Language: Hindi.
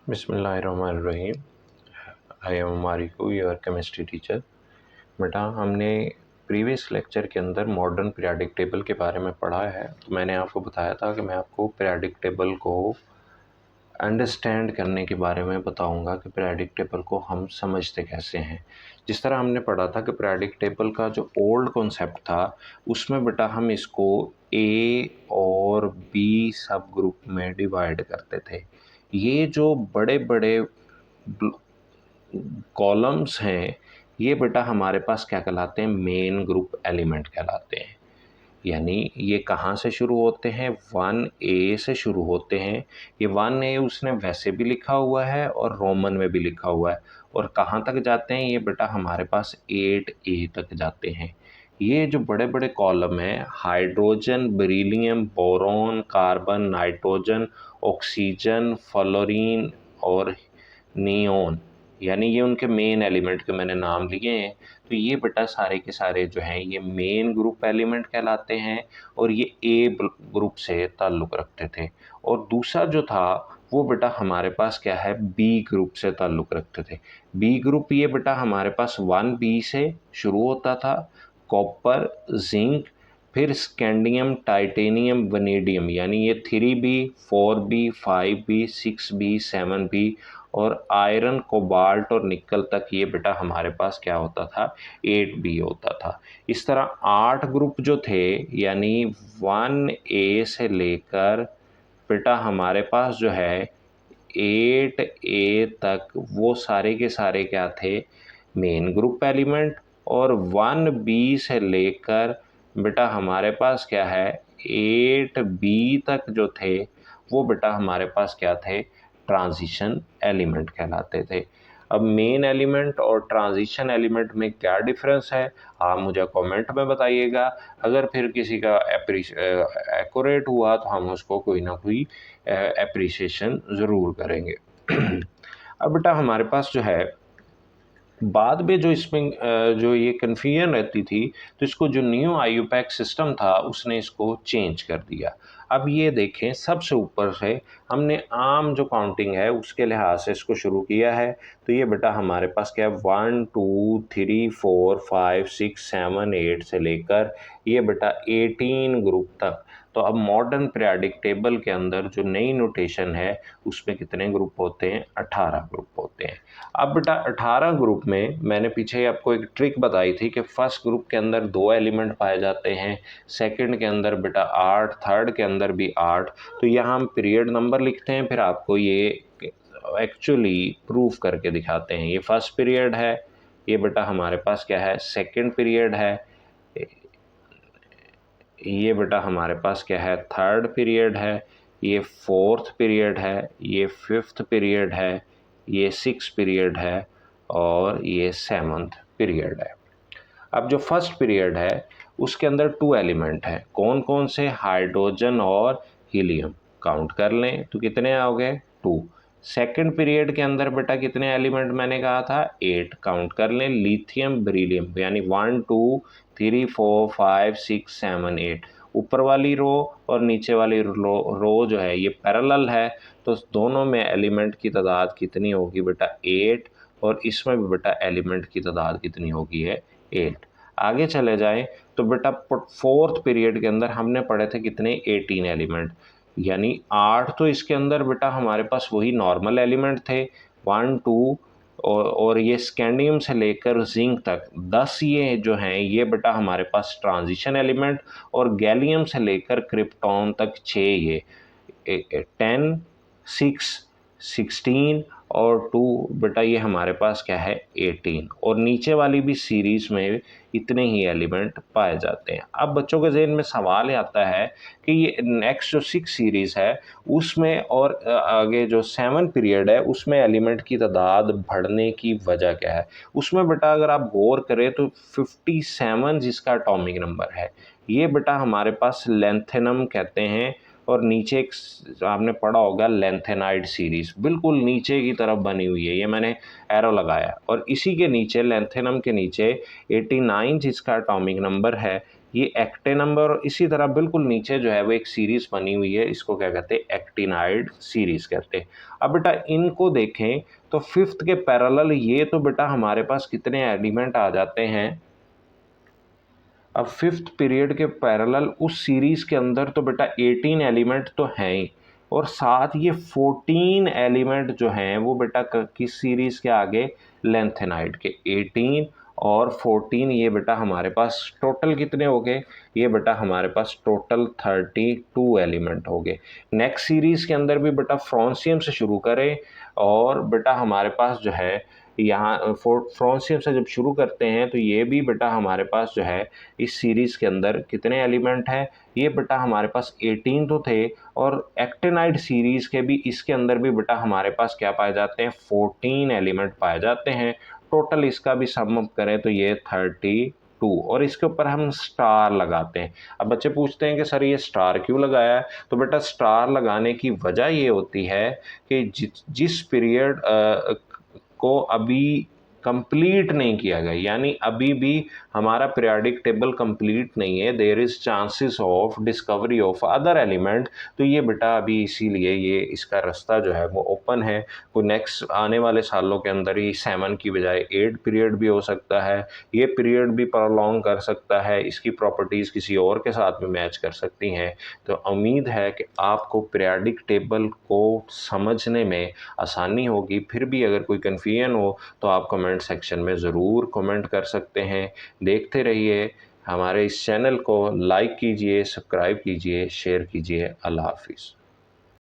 बिस्मिल्लाहिर्रहमानिर्रहीम। I am Marico, your chemistry teacher. बेटा, हमने प्रीवियस लेक्चर के अंदर मॉडर्न पीरियोडिक टेबल के बारे में पढ़ा है। तो मैंने आपको बताया था कि मैं आपको पीरियोडिक टेबल को अंडरस्टैंड करने के बारे में बताऊंगा कि पीरियोडिक टेबल को हम समझते कैसे हैं। जिस तरह हमने पढ़ा था कि पीरियोडिक टेबल का जो ओल्ड कॉन्सेप्ट था, उसमें बेटा हम इसको ए और बी सब ग्रुप में डिवाइड करते थे। ये जो बड़े बड़े कॉलम्स हैं, ये बेटा हमारे पास क्या कहलाते हैं? मेन ग्रुप एलिमेंट कहलाते हैं। यानी ये कहाँ से शुरू होते हैं? 1A से शुरू होते हैं। ये 1A उसने वैसे भी लिखा हुआ है और रोमन में भी लिखा हुआ है। और कहाँ तक जाते हैं? ये बेटा हमारे पास 8A तक जाते हैं। ये जो बड़े बड़े कॉलम हैं, hydrogen, beryllium, boron, carbon, nitrogen, oxygen, fluorine और नियोन, यानी ये उनके मेन एलिमेंट के मैंने नाम लिए हैं। तो ये बेटा सारे के सारे जो हैं ये मेन ग्रुप एलिमेंट कहलाते हैं और ये ए ग्रुप से ताल्लुक़ रखते थे। और दूसरा जो था वो बेटा हमारे पास क्या है? बी ग्रुप से ताल्लुक़ रखते थे। बी ग्रुप ये बेटा हमारे पास 1B से शुरू होता था। कॉपर, जिंक, फिर स्कैंडियम, टाइटेनियम, वनेडियम, यानी ये 3B, 4B, 5B, 6B, 7B और आयरन, कोबाल्ट और निकल तक ये बेटा हमारे पास क्या होता था? 8B होता था। इस तरह 8 ग्रुप जो थे, यानी 1A से लेकर बेटा हमारे पास जो है 8A तक, वो सारे के सारे क्या थे? Main group element. और 1B से लेकर बेटा हमारे पास क्या है? 8B तक जो थे वो बेटा हमारे पास क्या थे? ट्रांजिशन एलिमेंट कहलाते थे। अब मेन एलिमेंट और ट्रांजिशन एलिमेंट में क्या डिफरेंस है, आप मुझे कमेंट में बताइएगा। अगर फिर किसी का एक्यूरेट हुआ तो हम उसको कोई ना कोई एप्रिसिएशन ज़रूर करेंगे। अब बेटा हमारे पास जो है बाद में जो इसमें जो ये कन्फ्यूजन रहती थी, तो इसको जो न्यू आईयूपैक सिस्टम था उसने इसको चेंज कर दिया। अब ये देखें, सबसे ऊपर से हमने आम जो काउंटिंग है उसके लिहाज से इसको शुरू किया है। तो ये बेटा हमारे पास क्या है? 1 2 3 4 5 6 7 8 से लेकर ये बेटा 18 ग्रुप तक। तो अब मॉडर्न पीरियोडिक टेबल के अंदर जो नई नोटेशन है उसमें कितने ग्रुप होते हैं? 18 ग्रुप होते हैं। अब बेटा 18 ग्रुप में मैंने पीछे आपको एक ट्रिक बताई थी कि फर्स्ट ग्रुप के अंदर 2 एलिमेंट पाए जाते हैं, सेकंड के अंदर बेटा 8, थर्ड के अंदर भी 8। तो यहाँ हम पीरियड नंबर लिखते हैं, फिर आपको ये एक्चुअली प्रूफ करके दिखाते हैं। ये फर्स्ट पीरियड है, ये बेटा हमारे पास क्या है? सेकंड पीरियड है, ये बेटा हमारे पास क्या है? थर्ड पीरियड है, ये फोर्थ पीरियड है, ये फिफ्थ पीरियड है, ये सिक्स पीरियड है और ये सेवन्थ पीरियड है। अब जो फर्स्ट पीरियड है उसके अंदर 2 एलिमेंट हैं। कौन कौन से? हाइड्रोजन और हीलियम। काउंट कर लें तो कितने आओगे? 2। सेकंड पीरियड के अंदर बेटा कितने एलिमेंट मैंने कहा था? 8। काउंट कर लें। लिथियम, बेरिलियम, यानी 1 2 3 4 5 6 7 8। ऊपर वाली रो और नीचे वाली रो जो है ये पैरेलल है, तो दोनों में एलिमेंट की तादाद कितनी होगी बेटा? 8। और इसमें भी बेटा एलिमेंट की तादाद कितनी होगी? है 8। आगे चले जाएं तो बेटा फोर्थ पीरियड के अंदर हमने पढ़े थे कितने? 18 एलिमेंट, यानी 8 तो इसके अंदर बेटा हमारे पास वही नॉर्मल एलिमेंट थे 1 2 और ये स्कैंडियम से लेकर जिंक तक 10 ये जो हैं ये बेटा हमारे पास ट्रांजिशन एलिमेंट, और गैलियम से लेकर क्रिप्टॉन तक 6 ये 10 6 16 और 2 बेटा ये हमारे पास क्या है? 18। और नीचे वाली भी सीरीज़ में इतने ही एलिमेंट पाए जाते हैं। अब बच्चों के ज़हन में सवाल आता है कि ये नेक्स्ट जो 6 सीरीज़ है उसमें और आगे जो 7 पीरियड है उसमें एलिमेंट की तादाद बढ़ने की वजह क्या है? उसमें बेटा अगर आप गौर करें तो 57 जिसका एटॉमिक नंबर है, ये बेटा हमारे पास लेंथेनम कहते हैं। और नीचे एक आपने पढ़ा होगा लेंथेनाइड सीरीज़, बिल्कुल नीचे की तरफ बनी हुई है, ये मैंने एरो लगाया। और इसी के नीचे लेंथेनम के नीचे 89 जिसका एटॉमिक नंबर है, ये एक्टे नंबर, और इसी तरह बिल्कुल नीचे जो है वो एक सीरीज बनी हुई है, इसको क्या कहते हैं, एक्टिनाइड सीरीज कहते हैं। अब बेटा इनको देखें तो फिफ्थ के पैरेलल ये तो बेटा हमारे पास कितने एलिमेंट आ जाते हैं। अब फिफ्थ पीरियड के पैरेलल उस सीरीज के अंदर तो बेटा 18 एलिमेंट तो हैं ही, और साथ ये 14 एलिमेंट जो हैं वो बेटा किस सीरीज के आगे, लेंथेनाइड के। 18 और 14 ये बेटा हमारे पास टोटल कितने हो गए, ये बेटा हमारे पास टोटल 32 एलिमेंट हो गए। नेक्स्ट सीरीज के अंदर भी बेटा फ्रांसियम से शुरू करें, और बेटा हमारे पास जो है यहाँ फ्रांसियम से जब शुरू करते हैं तो ये भी बेटा हमारे पास जो है इस सीरीज़ के अंदर कितने एलिमेंट हैं, ये बेटा हमारे पास 18 तो थे, और एक्टिनाइड सीरीज़ के भी इसके अंदर भी बेटा हमारे पास क्या पाए जाते हैं, 14 एलिमेंट पाए जाते हैं। टोटल इसका भी सम अप करें तो ये 32, और इसके ऊपर हम स्टार लगाते हैं। अब बच्चे पूछते हैं कि सर ये स्टार क्यों लगाया है, तो बेटा स्टार लगाने की वजह ये होती है कि जिस पीरियड को अभी कंप्लीट नहीं किया गया, यानी अभी भी हमारा पीरियोडिक टेबल कंप्लीट नहीं है, there is chances of discovery of other element, तो ये बेटा अभी इसीलिए ये इसका रास्ता जो है वो ओपन है। कोई नेक्स्ट आने वाले सालों के अंदर ही 7 की बजाय 8 पीरियड भी हो सकता है, ये पीरियड भी प्रोलॉन्ग कर सकता है, इसकी प्रॉपर्टीज़ किसी और के साथ भी मैच कर सकती हैं। तो उम्मीद है कि आपको पीरियोडिक टेबल को समझने में आसानी होगी। फिर भी अगर कोई कन्फ्यूजन हो तो आप कमेंट सेक्शन में ज़रूर कमेंट कर सकते हैं। देखते रहिए हमारे इस चैनल को, लाइक कीजिए, सब्सक्राइब कीजिए, शेयर कीजिए। अल्लाह हाफिज़।